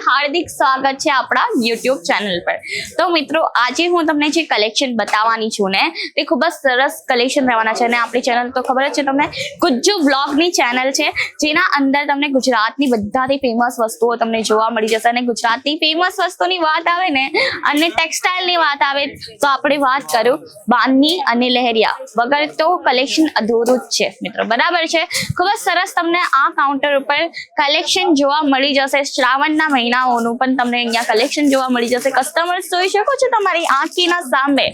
હાર્દિક સ્વાગત છે આપણા YouTube ચેનલ પર। તો મિત્રો આજે હું તમને જે કલેક્શન બતાવવાની છું ને તે ખૂબ જ સરસ કલેક્શન રહેવાના છે અને આપણી ચેનલ તો ખબર જ છે તમને ગુજ્જુ વ્લોગની ચેનલ છે જેના અંદર તમને ગુજરાતની બધાથી ફેમસ વસ્તુઓ તમને જોવા મળી જશે અને ગુજરાતની ફેમસ વસ્તુની વાત આવે ને અને ટેક્સટાઇલની વાત આવે તો આપણે વાત કરું બાંધણી અને લહેરિયા વગર તો કલેક્શન અધૂરું જ છે મિત્રો, બરાબર છે। ખૂબ જ સરસ તમને આ કાઉન્ટર ઉપર કલેક્શન જોવા મળી જશે। શ્રાવણના મહિનાઓનું પણ તમને અહીંયા કલેક્શન જોવા મળી જશે। કસ્ટમર્સ જોઈ શકો છો તમારી આંખીના સામે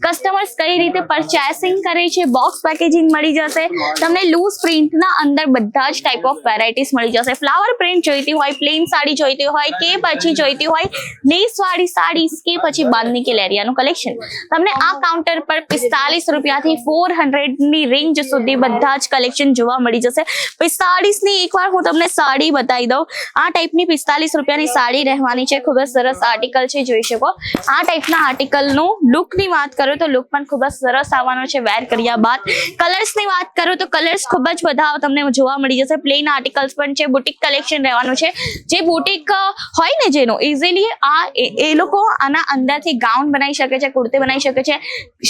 કસ્ટમર્સ કઈ રીતે પરચેસિંગ કરે છે। બોક્સ પેકેજિંગ મળી જશે તમને, લૂઝ પ્રિન્ટના અંદર બધા જ ટાઈપ ઓફ વેરાયટીઝ મળી જશે। ફ્લાવર પ્રિન્ટ જોઈતી હોય, પ્લેન સાડી જોઈતી હોય કે પછી જોઈતી હોય લેસ વાળી સાડી કે પછી બાંધણી કે લહેરિયાનું કલેક્શન તમને આ કાઉન્ટર પર 45 રૂપિયાથી 400 ની રેન્જ સુધી બધા જ કલેક્શન જોવા મળી જશે। 45 ની એકવાર હું તમને સાડી બતાવી દઉં। આ ટાઈપની 45 રૂપિયાની સાડી રહેવાની છે। ખૂબ જ સરસ આર્ટિકલ છે, જોઈ શકો। આ ટાઈપના આર્ટિકલનું લુકની વાત કરું તો લુક પણ ખૂબ જ સરસ આવવાનો છે વેર કર્યા બાદ। કલર્સની વાત કરું તો કલર્સ ખૂબ જ બધા તમને જોવા મળી જશે। પ્લેન આર્ટિકલ્સ પણ છે, બુટીક કલેક્શન રહેવાનું છે। જે બુટીક હોય ને જેનો ઇઝીલી એ લોકો આના અંદરથી ગાઉન બનાવી શકે છે, કુર્તી બનાવી શકે છે,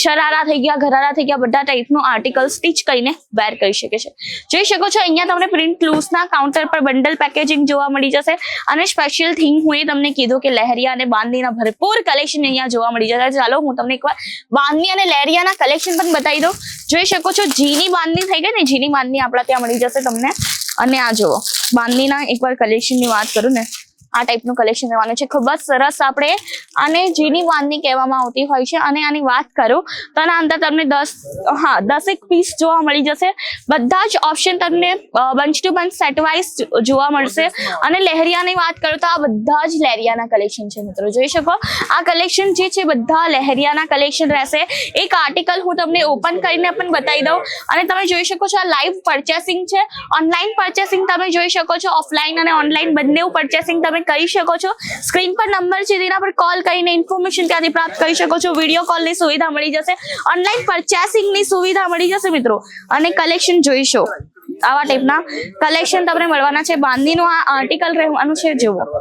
શરારા થઈ ગયા, ઘરારા થઈ ગયા, બધા ટાઈપનું આર્ટિકલ સ્ટિચ કરીને વેર કરી શકે છે। જોઈ શકો છો અહીંયા તમને પ્રિન્ટ લૂઝના કાઉન્ટર પર બંડલ પેકેજિંગ જોવા મળી જશે અને સ્પેશિયલ થિંગ હું એ તમને કીધું કે લહેરિયા અને બાંધણીના ભરપૂર કલેક્શન અહીંયા જોવા મળી જશે। ચાલો હું તમને એકવાર બાંધણી અને લહેરિયાના કલેક્શન પણ બતાવી દઉં। જોઈ શકો છો જીની બાંધણી થઈ ગઈ ને, જીની બાંધણી આપણા ત્યાં મળી જશે તમને। અને આ જુઓ બાંધણીના એકવાર કલેક્શનની વાત કરું ને આ ટાઈપનું કલેક્શન રહેવાનું છે। ખૂબ જ સરસ આપણે આને જીની બાંધણી કહેવામાં આવતી હોય છે અને આની વાત કરું તો આના અંદર તમને 10 પીસ જોવા મળી જશે। બધા જ ઓપ્શન તમને bunch to bunch set wise જોવા મળશે। અને લહેરિયાની વાત કરું તો આ બધા જ લહેરિયાના કલેક્શન છે મિત્રો, જોઈ શકો। આ કલેક્શન જે છે બધા લહેરિયાના કલેક્શન રહેશે। એક આર્ટિકલ હું તમને ઓપન કરીને પણ બતાવી દઉં અને તમે જોઈ શકો છો આ લાઈવ પરચેસિંગ છે। ઓનલાઈન પરચેસિંગ તમે જોઈ શકો છો, ઓફલાઈન અને ઓનલાઈન બંને પરચેસિંગ તમે કરી શકો છો। સ્ક્રીન પર નંબર છે તેના પર કોલ કરીને ઇન્ફોર્મેશન ત્યાંથી પ્રાપ્ત કરી શકો છો। વિડીયો કોલની સુવિધા મળી જશે, ઓનલાઈન પરચેસિંગની સુવિધા મળી જશે મિત્રો। અને કલેક્શન જોઈશો આવા ટાઈપના કલેક્શન તમને મળવાના છે। બાંધણીનું આ આર્ટિકલ રહેવાનું છે, જુઓ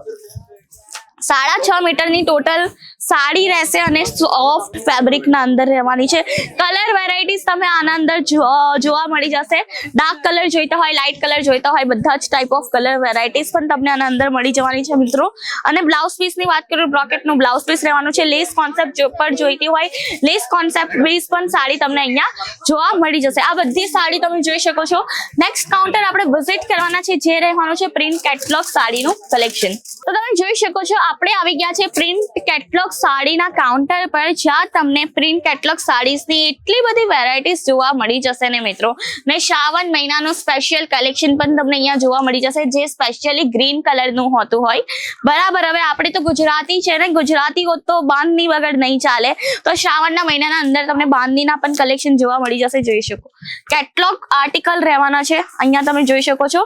6.5 મીટરની ટોટલ સાડી રહેશે અને સોફ્ટ ફેબ્રિકના અંદર રહેવાની છે। કલર વેરાયટીઝ તમે આના અંદર જોવા મળી જશે। ડાર્ક કલર જોઈતા હોય, લાઇટ કલર જોઈતા હોય, બધા જ ટાઈપ ઓફ કલર વેરાયટીઝ પણ તમને આના અંદર મળી જવાની છે મિત્રો। અને બ્લાઉઝ પીસની વાત કરું, બ્રોકેટનું બ્લાઉઝ પીસ રહેવાનું છે। લેસ કોન્સેપ્ટ પર જોઈતી હોય લેસ કોન્સેપ્ટ બેઝ પણ સાડી તમને અહીંયા જોવા મળી જશે। આ બધી સાડી તમે જોઈ શકો છો। નેક્સ્ટ કાઉન્ટર આપણે વિઝિટ કરવાના છે જે રહેવાનું છે પ્રિન્ટ કેટલોગ સાડીનું કલેક્શન। તો તમે જોઈ શકો છો આપણે આવી ગયા છે પ્રિન્ટ કેટલોગ સાડીના કાઉન્ટર પર, જ્યાં તમને પ્રિન્ટ કેટલોગ સાડીઝની એટલી બધી વેરાયટીઝ જોવા મળી જશે ને મિત્રો। ને શ્રાવણ મહિનાનું સ્પેશિયલ કલેક્શન પણ તમને અહીંયા જોવા મળી જશે જે સ્પેશિયલી ગ્રીન કલરનું હોતું હોય, બરાબર। હવે આપણે તો ગુજરાતી છે ને, ગુજરાતીઓ તો બાંધણી વગર નહીં ચાલે, તો શ્રાવણના મહિનાના અંદર તમને બાંધણીના પણ કલેક્શન જોવા મળી જશે, જોઈ શકો। કેટલોગ આર્ટિકલ રહેવાના છે અહીંયા તમે જોઈ શકો છો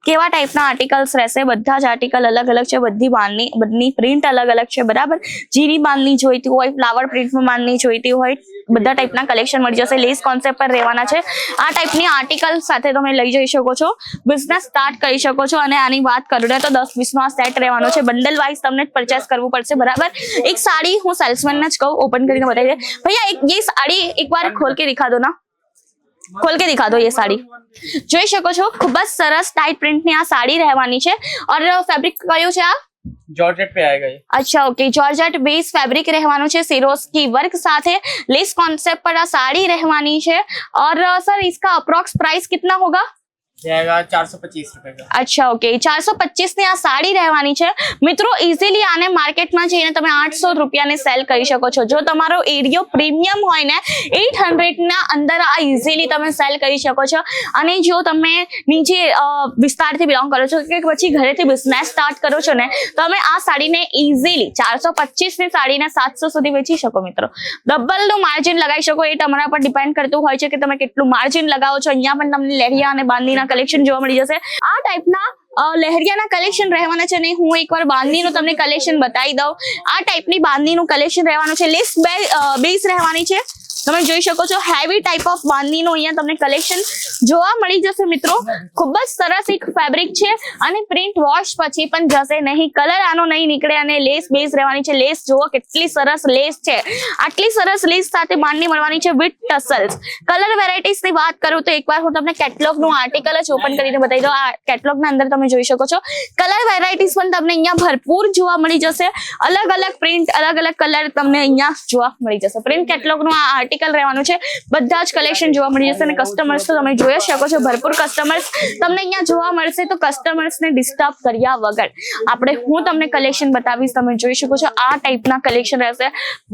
કેવા ટાઈપના આર્ટિકલ્સ રહેશે। બધા જ આર્ટિકલ અલગ અલગ છે, બધી બાંધણી બધી પ્રિન્ટ અલગ અલગ છે, બરાબર। જીની બાંધણી જોઈતી હોય, ફ્લાવર પ્રિન્ટમાં બાંધણી જોઈતી હોય, બધા ટાઈપના કલેક્શન મળી જશે। લેસ કોન્સેપ્ટ પર રહેવાના છે। આ ટાઈપની આર્ટિકલ સાથે તમે લઈ જઈ શકો છો, બિઝનેસ સ્ટાર્ટ કરી શકો છો। અને આની વાત કરું ને તો 10-20 સેટ રહેવાનો છે, બંડલ વાઇઝ તમને પરચેસ કરવું પડશે, બરાબર। એક સાડી હું સેલ્સમેનને જ કહું ઓપન કરીને બતાવી દે, ભૈયા ये साड़ी एक बार खोल के दिखा दो ना, खोल के दिखा दो। ये साड़ी જોઈ શકો છો ખૂબ જ સરસ ટાઈટ પ્રિન્ટની આ સાડી રહેવાની છે। और ફેબ્રિક કયું છે આ? जॉर्जेट पे आएगा ये। अच्छा ओके, जॉर्जेट बेस फैब्रिक रहवानो छे, सिरोस्की वर्क साथे लेस कॉन्सेप्ट पर आ साड़ी रहवानी छे। और सर इसका अप्रोक्स प्राइस कितना होगा? आएगा 425 रुपए का। अच्छा ओके, 425 ની આ સાડી રહેવાની છે મિત્રો। ઇઝીલી આને માર્કેટમાં જઈને તમે 800 રૂપિયાને સેલ કરી શકો છો। જો તમારો એરિયો પ્રીમિયમ હોય ને 800 ના અંદર આ ઇઝીલી તમે સેલ કરી શકો છો। અને જો તમે નીચે વિસ્તારથી બિલોંગ કરો છો કે પછી ઘરેથી બિઝનેસ સ્ટાર્ટ કરો છો ને, તમે આ સાડીને ઇઝીલી 425 ની સાડીને 700 સુધી વેચી શકો મિત્રો। ડબલનું માર્જિન લગાવી શકો, એ તમારા પર ડિપેન્ડ કરતું હોય છે કે તમે કેટલું માર્જિન લગાવો છો। અહીંયા પણ તમને લહેરિયા અને બાંધણીના કલેક્શન જોવા મળી જશે। આ ટાઈપના લહેરિયાના કલેક્શન રહેવાના છે ને હું એકવાર બાંધણીનું તમને કલેક્શન બતાવી દઉં। આ ટાઈપની બાંધણીનું કલેક્શન રહેવાનું છે। લેસ બેઝ રહેવાની છે, તમે જોઈ શકો છો હેવી ટાઈપ ઓફ બાંધણીનો અહીંયા તમને કલેક્શન જોવા મળી જશે મિત્રો. ખૂબ જ સરસ એક ફેબ્રિક છે અને પ્રિન્ટ વોશ પછી પણ જશે નહીં, કલર આનો નહીં નીકળે અને લેસ બેઝ રહેવાની છે. લેસ જુઓ કેટલી સરસ લેસ છે, આટલી સરસ લેસ સાથે બાંધણી મળવાની છે વિથ ટસલ્સ. કલર વેરાયટીઝ ની વાત કરું તો એકવાર હું તમને કેટલોગ નું આર્ટિકલ જ ઓપન કરીને બતાવી દઉં. આ કેટલોગ ના અંદર તમે જોઈ શકો છો કલર વેરાયટીઝ પણ તમને અહીંયા ભરપૂર જોવા મળી જશે. અલગ અલગ પ્રિન્ટ, અલગ અલગ કલર તમને અહીંયા જોવા મળી જશે. પ્રિન્ટ કેટલોગ નું આ આર્ટિકલ રહેવાનું છે. બધા જ કલેક્શન જોવા મળી જશે અને કસ્ટમર્સ તો તમે જોઈ શકો છો ભરપૂર કસ્ટમર્સ તમને અહીંયા જોવા મળશે. તો કસ્ટમર્સ ને ડિસ્ટર્બ કર્યા વગર હું તમને કલેક્શન બતાવીશ. તમે જોઈ શકો છો આ ટાઈપના કલેક્શન રહેશે.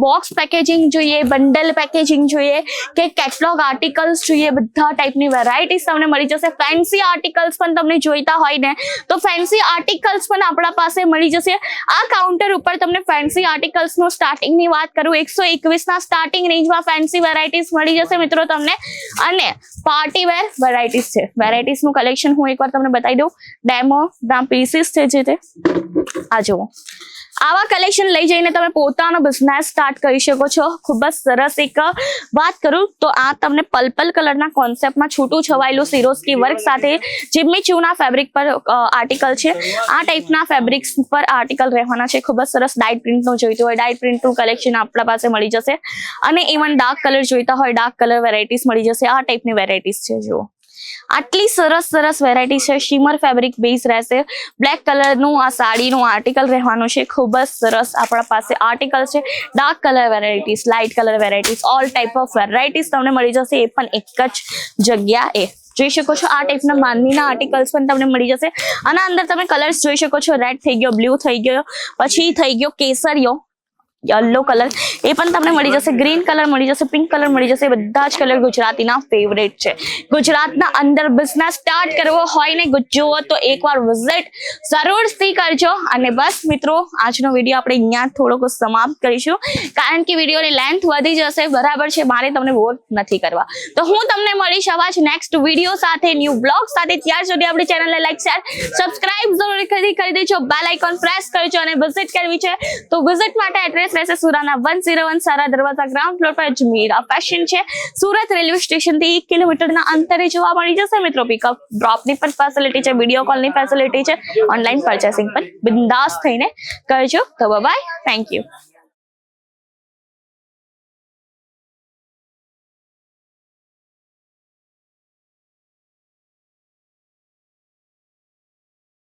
બોક્સ પેકેજિંગ જોઈએ, બંડલ પેકેજિંગ જોઈએ કે કેટલોગ આર્ટિકલ્સ જોઈએ, બધા ટાઈપની વેરાયટીઝ તમને મળી જશે. ફેન્સી આર્ટિકલ્સ પણ તમને જોઈતા હોય ને તો ફેન્સી આર્ટિકલ્સ પણ આપણા પાસે મળી જશે. આ કાઉન્ટર ઉપર તમને ફેન્સી આર્ટિકલ્સ નો સ્ટાર્ટિંગ ની વાત કરું 121 ના સ્ટાર્ટિંગ રેન્જમાં ફેન્સી વેરાયટીઝ મળી જશે મિત્રો તમને. અને પાર્ટી વેર વેરાયટીઝ છે. વેરાયટીઝ નું કલેક્શન હું એકવાર તમને બતાવી દઉં. ડેમો ના પીસીસ છે જે તે આ જુઓ. આવા કલેક્શન લઈ જઈને તમે પોતાનો બિઝનેસ સ્ટાર્ટ કરી શકો છો. ખૂબ જ સરસ એક વાત કરું તો આ તમને પર્પલ કલરના કોન્સેપ્ટમાં છૂટું છવાયેલું સિરોસ્કી વર્ક સાથે જીમ્મી ચૂના ફેબ્રિક પર આર્ટિકલ છે. આ ટાઈપના ફેબ્રિક્સ પર આર્ટિકલ રહેવાના છે. ખૂબ જ સરસ ડાયટ પ્રિન્ટનું જોઈતું હોય ડાયટ પ્રિન્ટનું કલેક્શન આપણા પાસે મળી જશે. અને ઇવન ડાર્ક કલર જોઈતા હોય ડાર્ક કલર વેરાયટીઝ મળી જશે. આ ટાઈપની વેરાયટીઝ છે જુઓ. આટલી સરસ વેરાયટી છે. શિમર ફેબ્રિક બેઝ રહેશે. બ્લેક કલરનું આ સાડીનું આર્ટિકલ રહેવાનું છે. ખૂબ જ સરસ આપણા પાસે આર્ટિકલ છે. Dark colour varieties, light colour varieties, all type of varieties તમને મળી જશે. એ પણ એક જ જગ્યાએ જોઈ શકો છો. આ ટાઈપના બાંધણીના આર્ટિકલ્સ પણ તમને મળી જશે. આના અંદર તમે કલર્સ જોઈ શકો છો. રેડ થઈ ગયો, બ્લુ થઈ ગયો, પછી થઈ ગયો કેસરિયો, યલો કલર એ પણ તમને મળી જશે. ગ્રીન કલર મળી જશે, પિંક કલર મળી જશે. બધા જ કલર ગુજરાતીના ફેવરેટ છે. ગુજરાતના અંદર બિઝનેસ સ્ટાર્ટ કરવો હોય ને જુઓ તો એકવાર વિઝિટ જરૂરથી કરજો. અને બસ મિત્રો આજનો વિડીયો આપણે અહીંયા થોડોક સમાપ્ત કરીશું કારણ કે વિડીયોની લેન્થ વધી જશે. બરાબર છે, મારે તમને બોર નથી કરવા. તો હું તમને મળીશ આવા જ નેક્સ્ટ વિડીયો સાથે, ન્યૂ બ્લોગ સાથે. ત્યાર સુધી આપણી ચેનલને લાઈક, શેર, સબસ્ક્રાઇબ જરૂર કરી દેજો. બેલ આઇકોન પ્રેસ કરજો અને વિઝિટ કરવી છે તો વિઝિટ માટે એડ્રેસ રહેશે સુરાના 101 સારા દરવાજા ગ્રાઉન્ડ ફ્લોર પર અજમીરા ફેશન છે. સુરત રેલવે સ્ટેશન થી 1 કિલોમીટરના અંતરે જોવા મળી જશે મિત્રો. પિકઅપ ડ્રોપની પણ ફેસિલિટી છે, વિડીયો કોલની ફેસિલિટી છે. ઓનલાઈન પરચેસિંગ પણ બિંદાસ થઈને કરજો. તો બાય, થેન્ક યુ.